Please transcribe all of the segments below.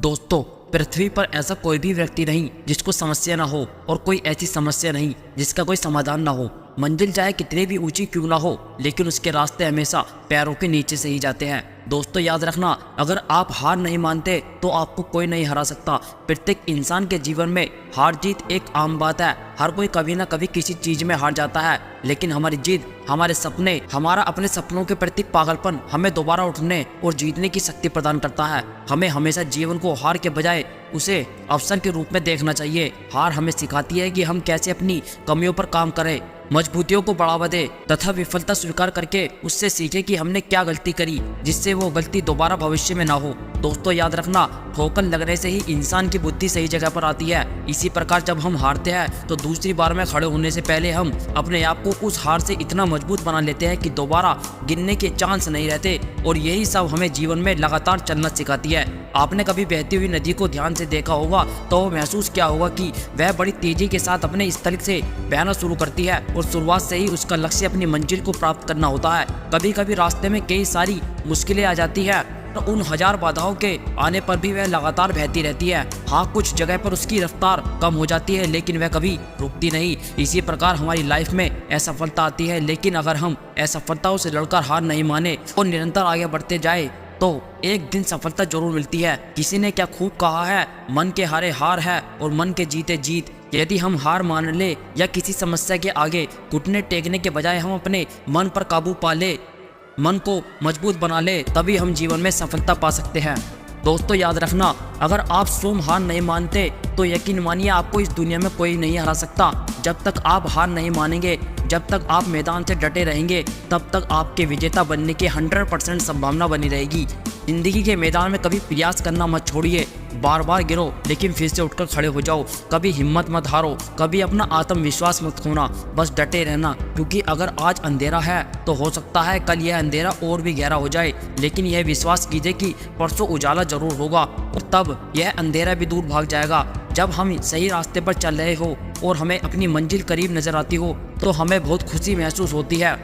दोस्तों, पृथ्वी पर ऐसा कोई भी व्यक्ति नहीं जिसको समस्या ना हो और कोई ऐसी समस्या नहीं जिसका कोई समाधान ना हो। मंजिल चाहे कितनी भी ऊंची क्यों ना हो, लेकिन उसके रास्ते हमेशा पैरों के नीचे से ही जाते हैं। दोस्तों याद रखना, अगर आप हार नहीं मानते तो आपको कोई नहीं हरा सकता। प्रत्येक इंसान के जीवन में हार जीत एक आम बात है। हर कोई कभी ना कभी किसी चीज में हार जाता है, लेकिन हमारी जीत, हमारे सपने, हमारा अपने सपनों के प्रति पागलपन हमें दोबारा उठने और जीतने की शक्ति प्रदान करता है। हमें हमेशा जीवन को हार के बजाय उसे अवसर के रूप में देखना चाहिए। हार हमें सिखाती है कि हम कैसे अपनी कमियों पर काम करें, मजबूतियों को बढ़ावा दे तथा विफलता स्वीकार करके उससे सीखे कि हमने क्या गलती करी, जिससे वो गलती दोबारा भविष्य में ना हो। दोस्तों याद रखना, ठोकर लगने से ही इंसान की बुद्धि सही जगह पर आती है। इसी प्रकार जब हम हारते हैं तो दूसरी बार में खड़े होने से पहले हम अपने आप को उस हार से इतना मजबूत बना लेते हैं कि दोबारा गिरने के चांस नहीं रहते। और यही सब हमें जीवन में लगातार चलना सिखाती है। आपने कभी बहती हुई नदी को ध्यान से देखा होगा तो वो महसूस क्या होगा कि वह बड़ी तेजी के साथ अपने स्थल से बहना शुरू करती है और शुरुआत से ही उसका लक्ष्य अपनी मंजिल को प्राप्त करना होता है। कभी कभी रास्ते में कई सारी मुश्किलें आ जाती है, तो उन हजार बाधाओं के आने पर भी वह लगातार बहती रहती है। हाँ, कुछ जगह पर उसकी रफ्तार कम हो जाती है, लेकिन वह कभी रुकती नहीं। इसी प्रकार हमारी लाइफ में असफलता आती है, लेकिन अगर हम असफलताओं से लड़कर हार नहीं माने और निरंतर आगे बढ़ते जाए तो एक दिन सफलता जरूर मिलती है। किसी ने क्या खूब कहा है, मन के हारे हार है और मन के जीते जीत। यदि हम हार मान ले या किसी समस्या के आगे घुटने टेकने के बजाय हम अपने मन पर काबू पा ले, मन को मजबूत बना ले, तभी हम जीवन में सफलता पा सकते हैं। दोस्तों याद रखना, अगर आप स्वयं हार नहीं मानते तो यकीन मानिए आपको इस दुनिया में कोई नहीं हरा सकता। जब तक आप हार नहीं मानेंगे, जब तक आप मैदान से डटे रहेंगे, तब तक आपके विजेता बनने की 100% संभावना बनी रहेगी। जिंदगी के मैदान में कभी प्रयास करना मत छोड़िए। बार बार गिरो लेकिन फिर से उठकर खड़े हो जाओ। कभी हिम्मत मत हारो, कभी अपना आत्मविश्वास मत खोना, बस डटे रहना। क्योंकि अगर आज अंधेरा है तो हो सकता है कल यह अंधेरा और भी गहरा हो जाए, लेकिन यह विश्वास कीजिए कि परसों उजाला जरूर होगा और तब यह अंधेरा भी दूर भाग जाएगा। जब हम सही रास्ते पर चल रहे हो और हमें अपनी मंजिल करीब नजर आती हो तो हमें बहुत खुशी महसूस होती है।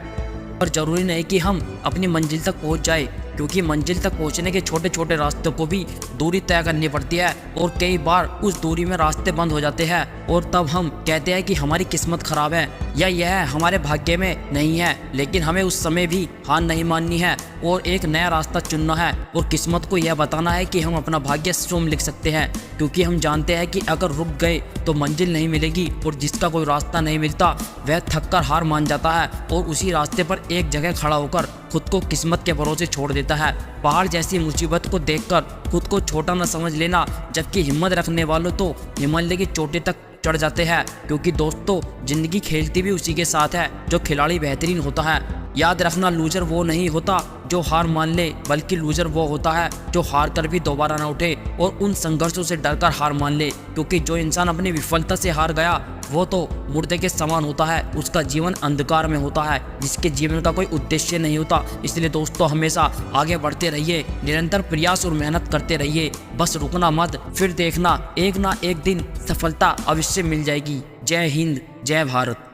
और जरूरी नहीं कि हम अपनी मंजिल तक पहुंच जाए, क्योंकि मंजिल तक पहुंचने के छोटे छोटे रास्तों को भी दूरी तय करनी पड़ती है और कई बार उस दूरी में रास्ते बंद हो जाते हैं और तब हम कहते हैं कि हमारी किस्मत खराब है या यह हमारे भाग्य में नहीं है। लेकिन हमें उस समय भी हार नहीं माननी है और एक नया रास्ता चुनना है और किस्मत को यह बताना है कि हम अपना भाग्य स्वयं लिख सकते हैं। क्योंकि हम जानते हैं कि अगर रुक गए तो मंजिल नहीं मिलेगी और जिसका कोई रास्ता नहीं मिलता वह थककर हार मान जाता है और उसी रास्ते पर एक जगह खड़ा होकर खुद को किस्मत के भरोसे छोड़ देता है। पहाड़ जैसी मुसीबत को देखकर खुद को छोटा न समझ लेना, जबकि हिम्मत रखने वालों तो हिमालय की चोटी तक चढ़ जाते हैं। क्योंकि दोस्तों जिंदगी खेलती भी उसी के साथ है जो खिलाड़ी बेहतरीन होता है। याद रखना, लूजर वो नहीं होता जो हार मान ले, बल्कि लूजर वो होता है जो हार कर भी दोबारा ना उठे और उन संघर्षों से डरकर हार मान ले। क्योंकि जो इंसान अपनी विफलता से हार गया वो तो मुर्दे के समान होता है। उसका जीवन अंधकार में होता है, जिसके जीवन का कोई उद्देश्य नहीं होता। इसलिए दोस्तों हमेशा आगे बढ़ते रहिए, निरंतर प्रयास और मेहनत करते रहिए, बस रुकना मत। फिर देखना एक ना एक दिन सफलता अवश्य मिल जाएगी। जय हिंद, जय भारत।